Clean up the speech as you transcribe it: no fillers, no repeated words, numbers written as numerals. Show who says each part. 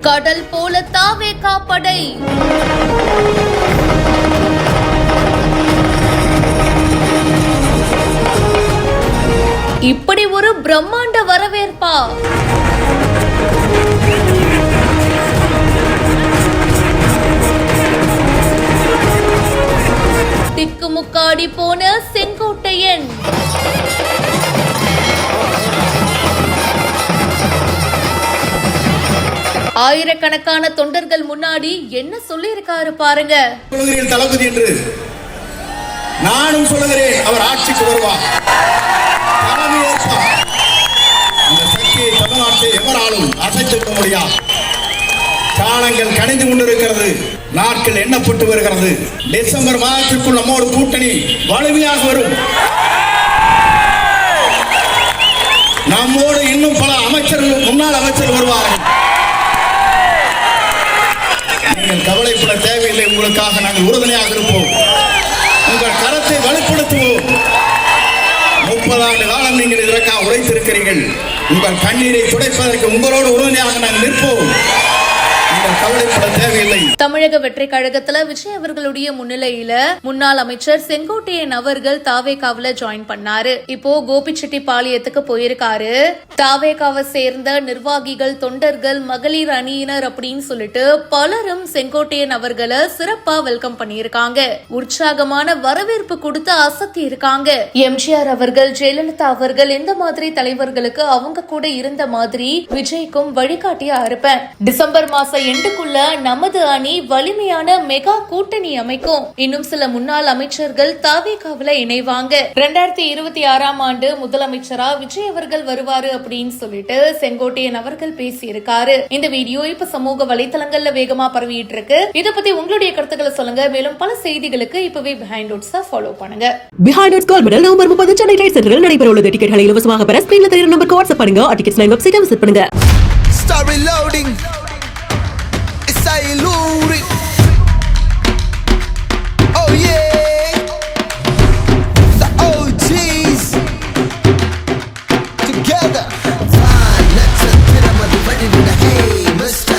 Speaker 1: கடல் போல தாவேகா படை. இப்படி ஒரு பிரம்மாண்ட வரவேற்பா? திக்குமுக்காடி போன செங்கோட்டையன். ஆயிரக்கணக்கான தொண்டர்கள் முன்னாடி என்ன சொல்லியிருக்காரு பாருங்க.
Speaker 2: தளபதி என்று நானும் சொல்லுகிறேன், அவர் ஆட்சிக்கு வருவார், அந்த சக்தியை தமிழ்நாட்டை எவராலும் அசைத்திருக்க முடியாது. காலங்கள் கணிந்து கொண்டிருக்கிறது, நாட்கள் எண்ணப்பட்டு வருகிறது. டிசம்பர் மாதத்திற்குள் நம்மோடு கூட்டணி வலிமையாக வரும். நம்மோடு இன்னும் பல அமைச்சர்கள், முன்னாள் அமைச்சர் வருவார்கள். நீங்கள் கவலைப்பட தேவையில்லை, உங்களுக்காக நாங்கள் உறுதுணையாக இருப்போம். உங்கள் கரத்தை வலுப்படுத்துவோம். 30 ஆண்டு காலம் நீங்கள் இதற்காக உழைத்திருக்கிறீர்கள். உங்கள் கண்ணீரை துடைப்பதற்கு உங்களோடு உறுதுணையாக நாங்கள் நிற்போம்.
Speaker 1: தமிழக வெற்றி கழகத்துல விஜய் அவர்களுடைய முன்னிலையில முன்னாள் அமைச்சர் செங்கோட்டையன் அவர்கள் தாவேகாவுல ஜாயின் பண்ணாரு. இப்போ கோபிச்செட்டிப்பாளையத்துக்கு போயிருக்காரு. தாவேகாவை சேர்ந்த நிர்வாகிகள், தொண்டர்கள், மகளிர் அணியினர் அப்படின்னு சொல்லிட்டு பலரும் செங்கோட்டையன் அவர்களை சிறப்பா வெல்கம் பண்ணியிருக்காங்க. உற்சாகமான வரவேற்பு கொடுத்து அசத்தி இருக்காங்க. எம்ஜிஆர் அவர்கள், ஜெயலலிதா அவர்கள், இந்த மாதிரி தலைவர்களுக்கு அவங்க கூட இருந்த மாதிரி விஜய்க்கும் வழிகாட்டியா இருப்பேன். டிசம்பர் மாசம் எண்டுக்குள்ள நமது அணி வலிமையான மெகா கூட்டணி அமைக்கும். இன்னும் சில முன்னாள் அமைச்சர்கள் தாவேகாவுல இணைவாங்க. 2026ஆம் ஆண்டு முதலமைச்சரா விஜய் அவர்கள் வருவாரு அப்படின்னு சொல்லிட்டு செங்கோட்டையன் அவர்கள் பேசி இருக்காரு. இந்த வீடியோ இப்ப சமூக வலைதளங்கள்ல வேகமா பரவிட்டு இருக்கு. இத பத்தி உங்களுடைய கருத்துக்களை சொல்லுங்க. மேலும் பல செய்திகளுக்கு இப்பவே பிஹைண்ட் நோட்ஸ் ஃபாலோ பண்ணுங்க.
Speaker 3: பிஹைண்ட் நோட்ஸ் கால் மெடல் நவம்பர் 30 சென்னை ரைட் சென்டரில் நடைபெற உள்ளது. டிக்கெட்களை இலவசமாக பெற ஸ்கிரீன்ல தெரியுற நம்பருக்கு வாட்ஸ்அப் பண்ணுங்க. டிக்கெட்ஸ் லைன் வெப்சைட்டை விசிட் பண்ணுங்க.
Speaker 4: Start reloading. Saluting. Oh yeah, the OGs together. Let's get them with the hey, Mr.